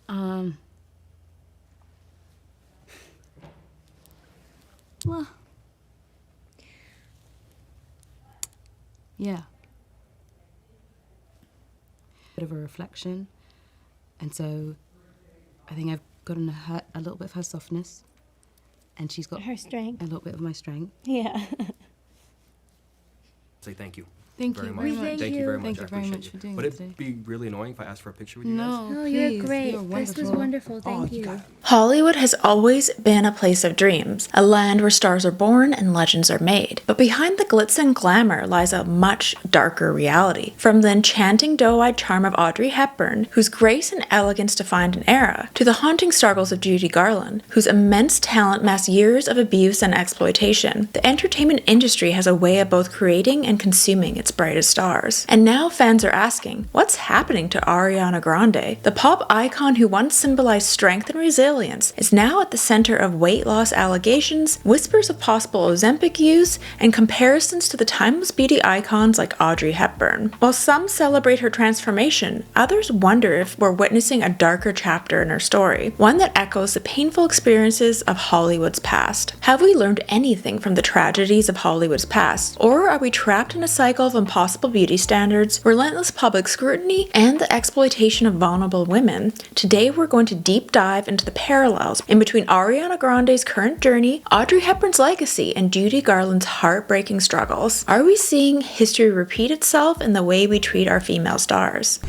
Well, yeah. Bit of a reflection, and so I think I've gotten a little bit of her softness, and she's got her strength, a little bit of my strength. Yeah. Say thank you. Thank you very much. Thank you very much. Thank you very much for doing Would it it today. be really annoying if I asked for a picture with you guys? No, No, please, you're great. You're This was wonderful. Thank you. Hollywood has always been a place of dreams, a land where stars are born and legends are made. But behind the glitz and glamour lies a much darker reality. From the enchanting doe-eyed charm of Audrey Hepburn, whose grace and elegance defined an era, to the haunting struggles of Judy Garland, whose immense talent masked years of abuse and exploitation, the entertainment industry has a way of both creating and consuming its brightest stars. And now fans are asking, what's happening to Ariana Grande? The pop icon who once symbolized strength and resilience is now at the center of weight loss allegations, whispers of possible Ozempic use, and comparisons to the timeless beauty icons like Audrey Hepburn. While some celebrate her transformation, others wonder if we're witnessing a darker chapter in her story, one that echoes the painful experiences of Hollywood's past. Have we learned anything from the tragedies of Hollywood's past, or are we trapped in a cycle of impossible beauty standards, relentless public scrutiny, and the exploitation of vulnerable women? Today we're going to deep dive into the parallels in between Ariana Grande's current journey, Audrey Hepburn's legacy, and Judy Garland's heartbreaking struggles. Are we seeing history repeat itself in the way we treat our female stars?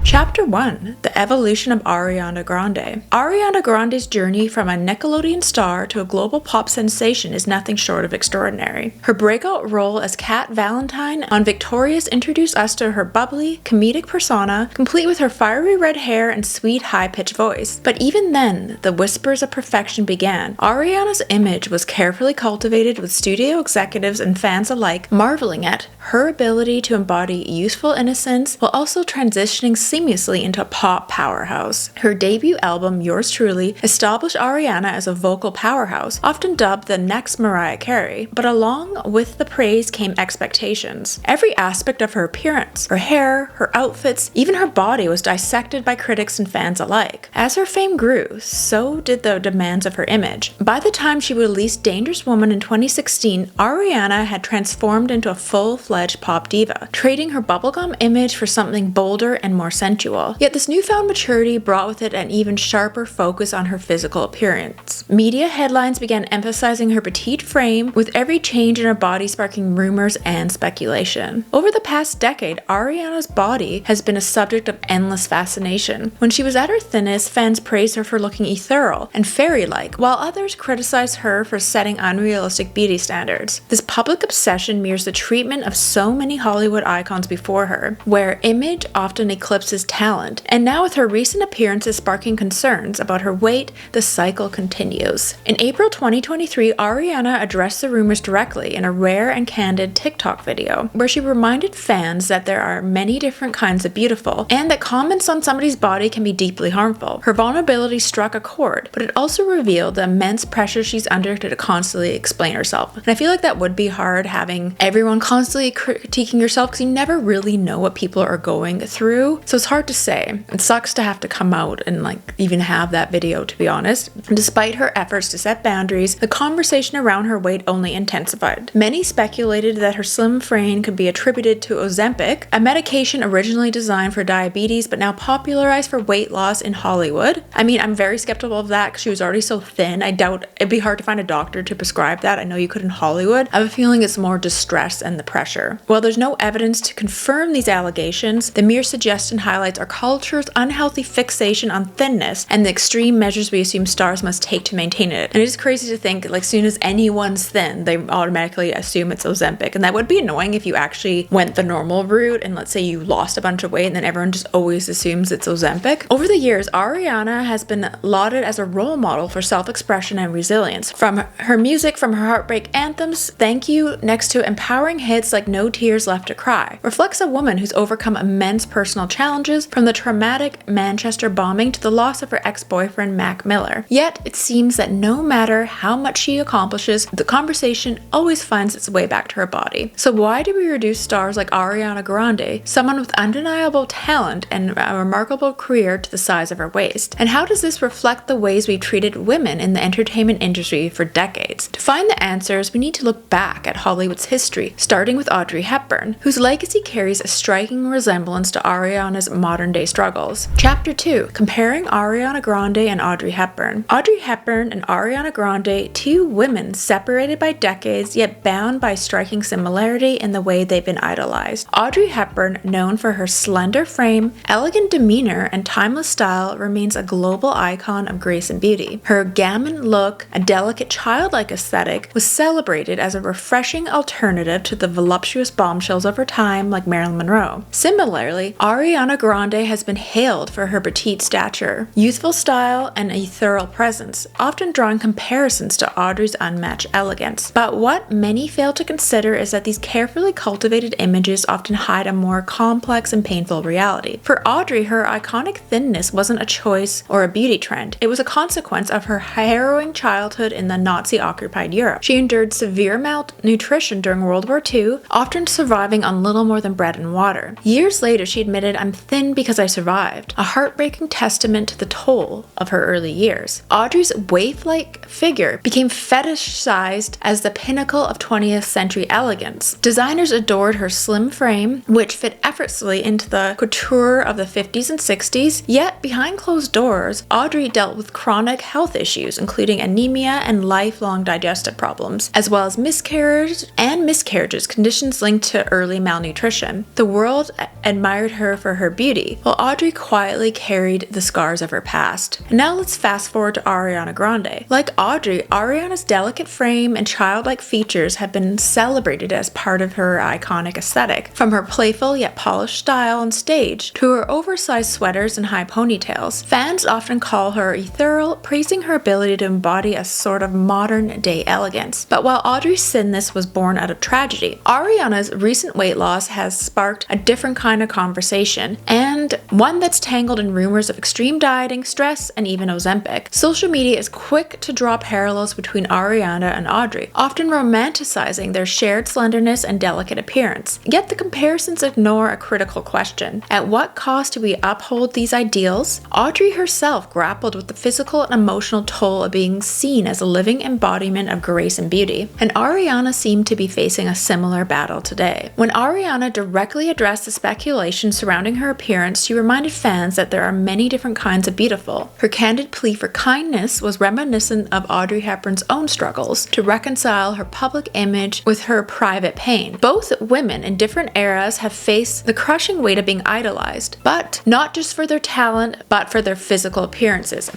Chapter 1. The Evolution of Ariana Grande. Ariana Grande's journey from a Nickelodeon star to a global pop sensation is nothing short of extraordinary. Her breakout role as Cat Valentine on Victorious introduced us to her bubbly, comedic persona, complete with her fiery red hair and sweet, high-pitched voice. But even then, the whispers of perfection began. Ariana's image was carefully cultivated, with studio executives and fans alike marveling at her ability to embody youthful innocence while also transitioning seamlessly into a pop powerhouse. Her debut album, Yours Truly, established Ariana as a vocal powerhouse, often dubbed the next Mariah Carey, but along with the praise came expectations. Every aspect of her appearance, her hair, her outfits, even her body was dissected by critics and fans alike. As her fame grew, so did the demands of her image. By the time she released Dangerous Woman in 2016, Ariana had transformed into a full-fledged pop diva, trading her bubblegum image for something bolder and more sensual. Yet this newfound maturity brought with it an even sharper focus on her physical appearance. Media headlines began emphasizing her petite frame, with every change in her body sparking rumors and speculation. Over the past decade, Ariana's body has been a subject of endless fascination. When she was at her thinnest, fans praised her for looking ethereal and fairy-like, while others criticized her for setting unrealistic beauty standards. This public obsession mirrors the treatment of so many Hollywood icons before her, where image often eclipses talent, and now with her recent appearances sparking concerns about her weight, the cycle continues. In April 2023, Ariana addressed the rumors directly in a rare and candid TikTok video, where she reminded fans that there are many different kinds of beautiful, and that comments on somebody's body can be deeply harmful. Her vulnerability struck a chord, but it also revealed the immense pressure she's under to constantly explain herself. And I feel like that would be hard, having everyone constantly critiquing yourself, because you never really know what people are going through. So it's hard to say. It sucks to have to come out and even have that video, to be honest. And despite her efforts to set boundaries, the conversation around her weight only intensified. Many speculated that her slim frame could be attributed to Ozempic, a medication originally designed for diabetes but now popularized for weight loss in Hollywood. I mean, I'm very skeptical of that because she was already so thin. I doubt it'd be hard to find a doctor to prescribe that. I know you could in Hollywood. I have a feeling it's more distress and the pressure. While there's no evidence to confirm these allegations, the mere suggestion highlights our culture's unhealthy fixation on thinness and the extreme measures we assume stars must take to maintain it. And it is crazy to think, soon as anyone's thin, they automatically assume it's Ozempic. And that would be annoying if you actually went the normal route and let's say you lost a bunch of weight and then everyone just always assumes it's Ozempic. Over the years, Ariana has been lauded as a role model for self-expression and resilience. From her music, from her heartbreak anthems, Thank You, next to empowering hits like No Tears Left to Cry, reflects a woman who's overcome immense personal challenges challenges, from the traumatic Manchester bombing to the loss of her ex-boyfriend Mac Miller. Yet, it seems that no matter how much she accomplishes, the conversation always finds its way back to her body. So why do we reduce stars like Ariana Grande, someone with undeniable talent and a remarkable career, to the size of her waist? And how does this reflect the ways we've treated women in the entertainment industry for decades? To find the answers, we need to look back at Hollywood's history, starting with Audrey Hepburn, whose legacy carries a striking resemblance to Ariana's modern-day struggles. Chapter 2. Comparing Ariana Grande and Audrey Hepburn. Audrey Hepburn and Ariana Grande, two women separated by decades yet bound by striking similarity in the way they've been idolized. Audrey Hepburn, known for her slender frame, elegant demeanor, and timeless style, remains a global icon of grace and beauty. Her gammon look, a delicate childlike aesthetic, was celebrated as a refreshing alternative to the voluptuous bombshells of her time like Marilyn Monroe. Similarly, Ariana Grande has been hailed for her petite stature, youthful style, and ethereal presence, often drawing comparisons to Audrey's unmatched elegance. But what many fail to consider is that these carefully cultivated images often hide a more complex and painful reality. For Audrey, her iconic thinness wasn't a choice or a beauty trend. It was a consequence of her harrowing childhood in the Nazi-occupied Europe. She endured severe malnutrition during World War II, often surviving on little more than bread and water. Years later, she admitted, "I'm thin because I survived," a heartbreaking testament to the toll of her early years. Audrey's waif-like figure became fetishized as the pinnacle of 20th century elegance. Designers adored her slim frame, which fit effortlessly into the couture of the 50s and 60s, yet behind closed doors, Audrey dealt with chronic health issues, including anemia and lifelong digestive problems, as well as miscarriages, conditions linked to early malnutrition. The world admired her for her beauty, while Audrey quietly carried the scars of her past. And now let's fast forward to Ariana Grande. Like Audrey, Ariana's delicate frame and childlike features have been celebrated as part of her iconic aesthetic, from her playful yet polished style on stage to her oversized sweaters and high ponytails. Fans often call her ethereal, praising her ability to embody a sort of modern-day elegance. But while Audrey's thinness was born out of tragedy, Ariana's recent weight loss has sparked a different kind of conversation, and one that's tangled in rumors of extreme dieting, stress, and even Ozempic. Social media is quick to draw parallels between Ariana and Audrey, often romanticizing their shared slenderness and delicate appearance. Yet the comparisons ignore a critical question. At what cost do we uphold these ideals? Audrey herself grappled with the physical and emotional toll of being seen as a living embodiment of grace and beauty, and Ariana seemed to be facing a similar battle today. When Ariana directly addressed the speculation surrounding her appearance, she reminded fans that there are many different kinds of beautiful. Her candid plea for kindness was reminiscent of Audrey Hepburn's own struggles to reconcile her public image with her private pain. Both women in different eras have faced the crushing weight of being idolized, but not just for their talent, but for their physical appearances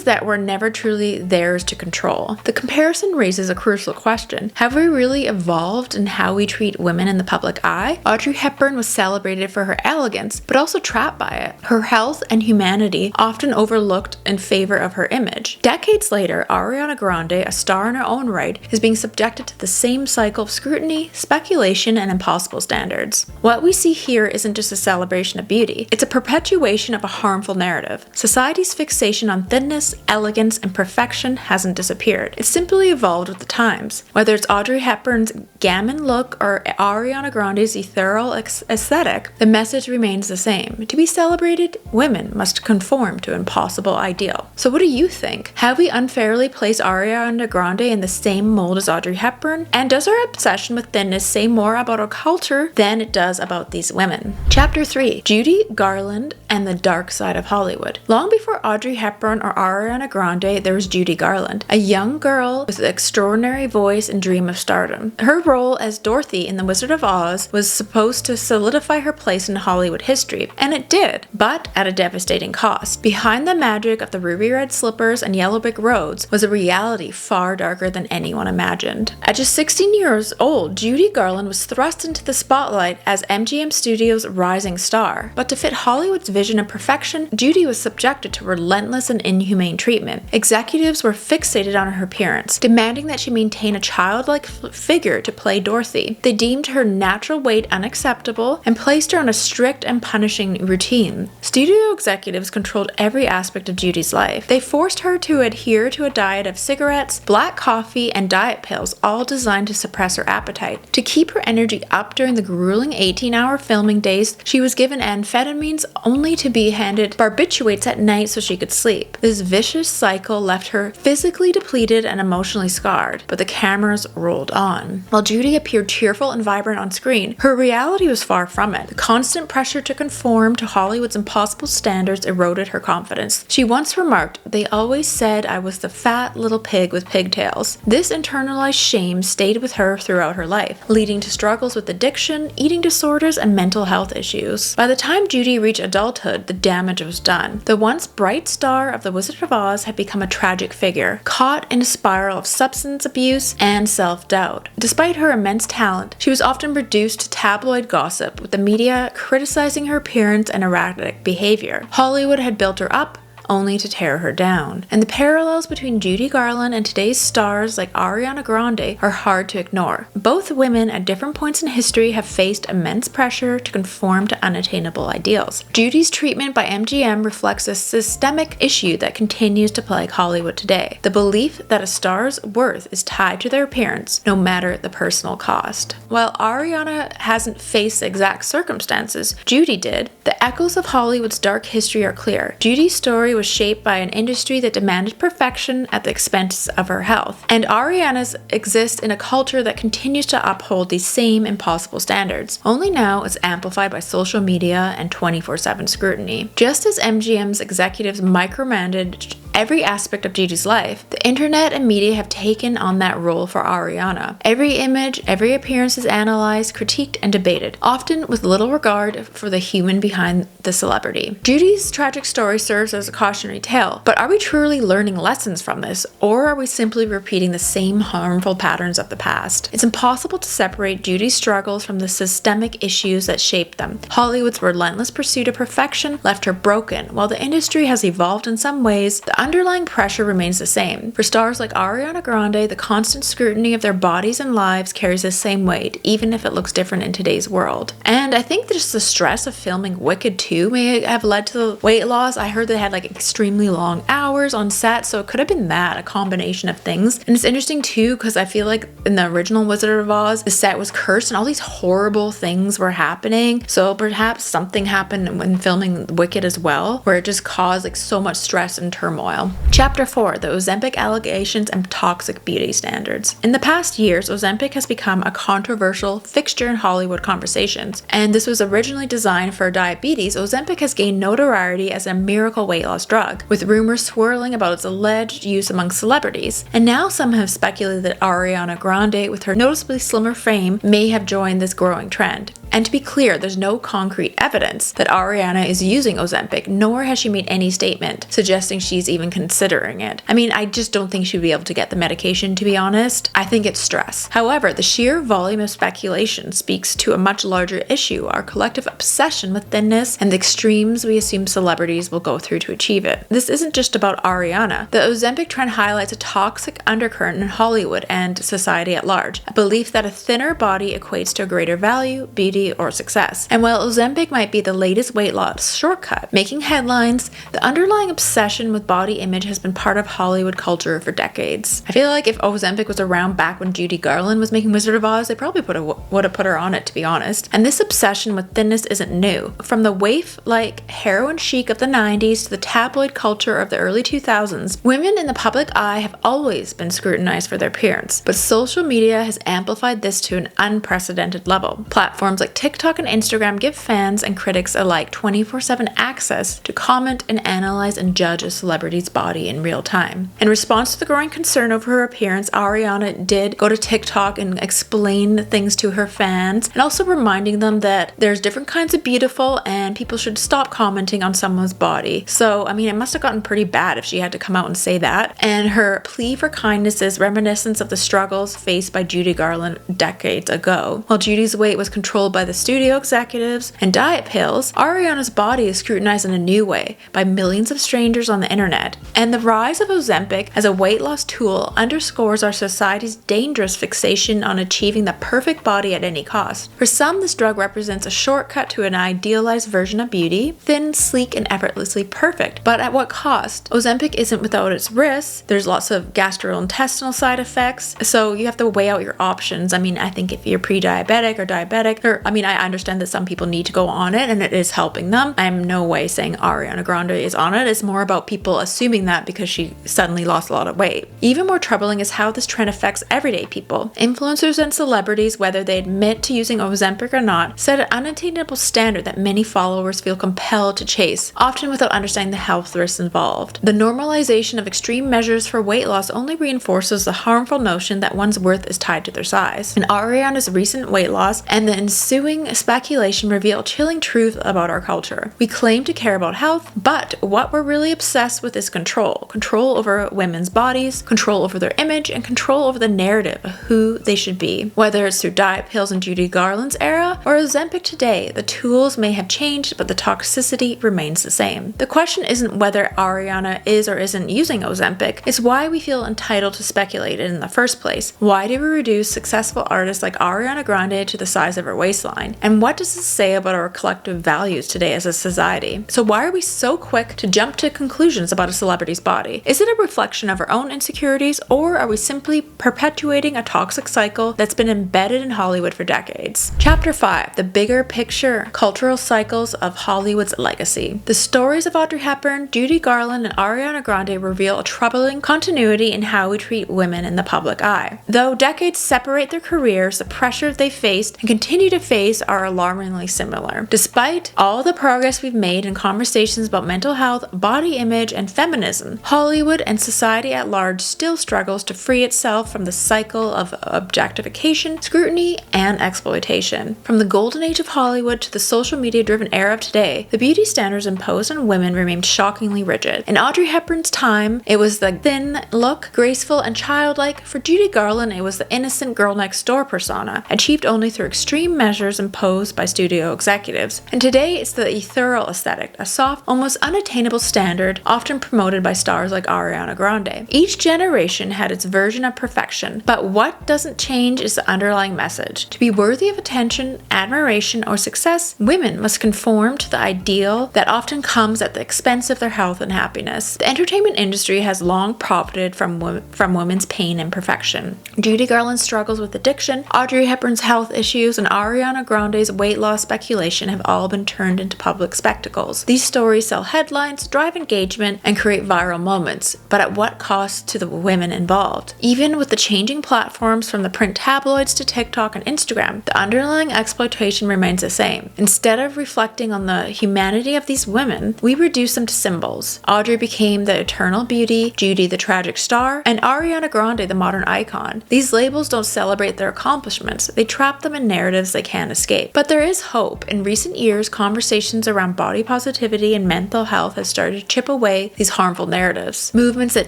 that were never truly theirs to control. The comparison raises a crucial question. Have we really evolved in how we treat women in the public eye? Audrey Hepburn was celebrated for her elegance, but also trapped by it. Her health and humanity often overlooked in favor of her image. Decades later, Ariana Grande, a star in her own right, is being subjected to the same cycle of scrutiny, speculation, and impossible standards. What we see here isn't just a celebration of beauty, it's a perpetuation of a harmful narrative. Society's fixation on thinness, elegance, and perfection hasn't disappeared. It's simply evolved with the times. Whether it's Audrey Hepburn's gammon look or Ariana Grande's ethereal aesthetic, the message remains the same. To be celebrated, women must conform to an impossible ideal. So what do you think? Have we unfairly placed Ariana Grande in the same mold as Audrey Hepburn? And does our obsession with thinness say more about our culture than it does about these women? Chapter 3. Judy, Garland, and the Dark Side of Hollywood. Long before Audrey Hepburn or Ariana Grande, there was Judy Garland, a young girl with an extraordinary voice and dream of stardom. Her role as Dorothy in The Wizard of Oz was supposed to solidify her place in Hollywood history, and it did, but at a devastating cost. Behind the magic of the ruby red slippers and yellow brick roads was a reality far darker than anyone imagined. At just 16 years old, Judy Garland was thrust into the spotlight as MGM Studios' rising star. But to fit Hollywood's vision of perfection, Judy was subjected to relentless and inhumane treatment. Executives were fixated on her appearance, demanding that she maintain a childlike figure to play Dorothy. They deemed her natural weight unacceptable and placed her on a strict and punishing punishing routine. Studio executives controlled every aspect of Judy's life. They forced her to adhere to a diet of cigarettes, black coffee, and diet pills, all designed to suppress her appetite. To keep her energy up during the grueling 18-hour filming days, she was given amphetamines only to be handed barbiturates at night so she could sleep. This vicious cycle left her physically depleted and emotionally scarred, but the cameras rolled on. While Judy appeared cheerful and vibrant on screen, her reality was far from it. The constant pressure to conform to Hollywood's impossible standards eroded her confidence. She once remarked, "They always said I was the fat little pig with pigtails." This internalized shame stayed with her throughout her life, leading to struggles with addiction, eating disorders, and mental health issues. By the time Judy reached adulthood, the damage was done. The once bright star of The Wizard of Oz had become a tragic figure, caught in a spiral of substance abuse and self-doubt. Despite her immense talent, she was often reduced to tabloid gossip, with the media criticizing her appearance and erratic behavior. Hollywood had built her up, only to tear her down. And the parallels between Judy Garland and today's stars like Ariana Grande are hard to ignore. Both women at different points in history have faced immense pressure to conform to unattainable ideals. Judy's treatment by MGM reflects a systemic issue that continues to plague Hollywood today: the belief that a star's worth is tied to their appearance, no matter the personal cost. While Ariana hasn't faced the exact circumstances Judy did, the echoes of Hollywood's dark history are clear. Judy's story was shaped by an industry that demanded perfection at the expense of her health, and Ariana's exists in a culture that continues to uphold these same impossible standards. Only now it's amplified by social media and 24/7 scrutiny. Just as MGM's executives micromanaged every aspect of Judy's life, the internet and media have taken on that role for Ariana. Every image, every appearance is analyzed, critiqued, and debated, often with little regard for the human behind the celebrity. Judy's tragic story serves as a cautionary tale, but are we truly learning lessons from this, or are we simply repeating the same harmful patterns of the past? It's impossible to separate Judy's struggles from the systemic issues that shaped them. Hollywood's relentless pursuit of perfection left her broken. While the industry has evolved in some ways, the underlying pressure remains the same. For stars like Ariana Grande, the constant scrutiny of their bodies and lives carries the same weight, even if it looks different in today's world. And I think just the stress of filming Wicked 2 may have led to the weight loss. I heard they had like extremely long hours on set, so it could have been that, a combination of things. And it's interesting too, because I feel like in the original Wizard of Oz, the set was cursed and all these horrible things were happening. So perhaps something happened when filming Wicked as well, where it just caused like so much stress and turmoil. Chapter 4: The Ozempic Allegations and Toxic Beauty Standards. In the past years, Ozempic has become a controversial fixture in Hollywood conversations, and this was originally designed for diabetes. Ozempic has gained notoriety as a miracle weight loss drug, with rumors swirling about its alleged use among celebrities. And now some have speculated that Ariana Grande, with her noticeably slimmer frame, may have joined this growing trend. And to be clear, there's no concrete evidence that Ariana is using Ozempic, nor has she made any statement suggesting she's even considering it. I mean, I just don't think she'd be able to get the medication, to be honest. I think it's stress. However, the sheer volume of speculation speaks to a much larger issue: our collective obsession with thinness and the extremes we assume celebrities will go through to achieve it. This isn't just about Ariana. The Ozempic trend highlights a toxic undercurrent in Hollywood and society at large, a belief that a thinner body equates to a greater value, beauty, or success. And while Ozempic might be the latest weight loss shortcut making headlines, the underlying obsession with body image has been part of Hollywood culture for decades. I feel like if Ozempic was around back when Judy Garland was making Wizard of Oz, they probably would have put her on it, to be honest. And this obsession with thinness isn't new. From the waif-like heroin chic of the 90s to the tabloid culture of the early 2000s, women in the public eye have always been scrutinized for their appearance. But social media has amplified this to an unprecedented level. Platforms like TikTok and Instagram give fans and critics alike 24/7 access to comment and analyze and judge a celebrity's body in real time. In response to the growing concern over her appearance, Ariana did go to TikTok and explain things to her fans, and also reminding them that there's different kinds of beautiful and people should stop commenting on someone's body. So, I mean, it must have gotten pretty bad if she had to come out and say that. And her plea for kindness is reminiscent of the struggles faced by Judy Garland decades ago. While Judy's weight was controlled by by the studio executives and diet pills, Ariana's body is scrutinized in a new way by millions of strangers on the internet. And the rise of Ozempic as a weight loss tool underscores our society's dangerous fixation on achieving the perfect body at any cost. For some, this drug represents a shortcut to an idealized version of beauty, thin, sleek, and effortlessly perfect. But at what cost? Ozempic isn't without its risks. There's lots of gastrointestinal side effects, so you have to weigh out your options. I mean, I think if you're pre-diabetic or diabetic, I understand that some people need to go on it and it is helping them. I'm no way saying Ariana Grande is on it. It's more about people assuming that because she suddenly lost a lot of weight. Even more troubling is how this trend affects everyday people. Influencers and celebrities, whether they admit to using Ozempic or not, set an unattainable standard that many followers feel compelled to chase, often without understanding the health risks involved. The normalization of extreme measures for weight loss only reinforces the harmful notion that one's worth is tied to their size. And Ariana's recent weight loss and the ensuing speculation reveal a chilling truth about our culture. We claim to care about health, but what we're really obsessed with is control. Control over women's bodies, control over their image, and control over the narrative of who they should be. Whether it's through diet pills in Judy Garland's era or Ozempic today, the tools may have changed, but the toxicity remains the same. The question isn't whether Ariana is or isn't using Ozempic, it's why we feel entitled to speculate in the first place. Why do we reduce successful artists like Ariana Grande to the size of her waistline? And what does this say about our collective values today as a society? So why are we so quick to jump to conclusions about a celebrity's body? Is it a reflection of our own insecurities, or are we simply perpetuating a toxic cycle that's been embedded in Hollywood for decades? Chapter 5. The bigger picture, cultural cycles of Hollywood's legacy. The stories of Audrey Hepburn, Judy Garland, and Ariana Grande reveal a troubling continuity in how we treat women in the public eye. Though decades separate their careers, the pressures they faced and continue to face are alarmingly similar. Despite all the progress we've made in conversations about mental health, body image, and feminism, Hollywood and society at large still struggles to free itself from the cycle of objectification, scrutiny, and exploitation. From the golden age of Hollywood to the social media-driven era of today, the beauty standards imposed on women remained shockingly rigid. In Audrey Hepburn's time, it was the thin look, graceful and childlike. For Judy Garland, it was the innocent girl next door persona, achieved only through extreme measures imposed by studio executives. And today, it's the ethereal aesthetic, a soft, almost unattainable standard, often promoted by stars like Ariana Grande. Each generation had its version of perfection, but what doesn't change is the underlying message. To be worthy of attention, admiration, or success, women must conform to the ideal that often comes at the expense of their health and happiness. The entertainment industry has long profited from women's pain and perfection. Judy Garland's struggles with addiction, Audrey Hepburn's health issues, and Ariana Grande's weight loss speculation have all been turned into public spectacles. These stories sell headlines, drive engagement, and create viral moments, but at what cost to the women involved? Even with the changing platforms from the print tabloids to TikTok and Instagram, the underlying exploitation remains the same. Instead of reflecting on the humanity of these women, we reduce them to symbols. Audrey became the eternal beauty, Judy the tragic star, and Ariana Grande the modern icon. These labels don't celebrate their accomplishments, they trap them in narratives they can't escape. But there is hope. In recent years, conversations around body positivity and mental health have started to chip away these harmful narratives. Movements that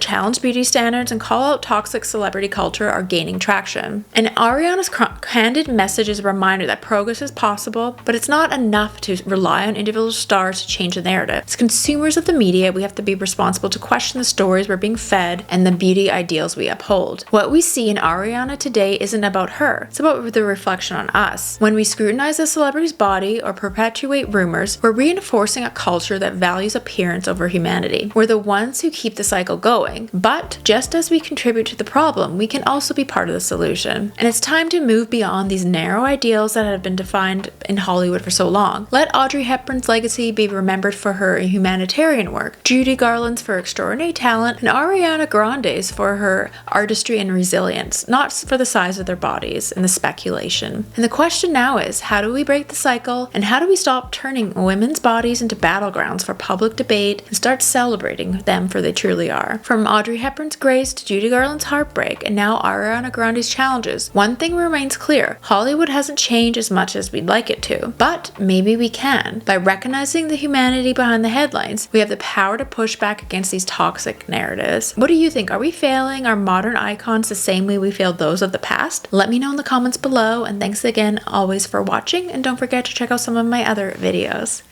challenge beauty standards and call out toxic celebrity culture are gaining traction. And Ariana's candid message is a reminder that progress is possible, but it's not enough to rely on individual stars to change the narrative. As consumers of the media, we have to be responsible to question the stories we're being fed and the beauty ideals we uphold. What we see in Ariana today isn't about her, it's about the reflection on us. When we scrutinize a celebrity's body or perpetuate rumors, we're reinforcing a culture that values appearance over humanity. We're the ones who keep the cycle going, but just as we contribute to the problem, we can also be part of the solution. And it's time to move beyond these narrow ideals that have been defined in Hollywood for so long. Let Audrey Hepburn's legacy be remembered for her humanitarian work, Judy Garland's for extraordinary talent, and Ariana Grande's for her artistry and resilience, not for the size of their bodies and the speculation. And the question now is, how do we break the cycle, and how do we stop turning women's bodies into battlegrounds for public debate and start celebrating them for they truly are? From Audrey Hepburn's grace to Judy Garland's heartbreak, and now Ariana Grande's challenges, one thing remains clear: Hollywood hasn't changed as much as we'd like it to, but maybe we can. By recognizing the humanity behind the headlines, we have the power to push back against these toxic narratives. What do you think? Are we failing our modern icons the same way we failed those of the past? Let me know in the comments below, and thanks again always always for watching, and don't forget to check out some of my other videos.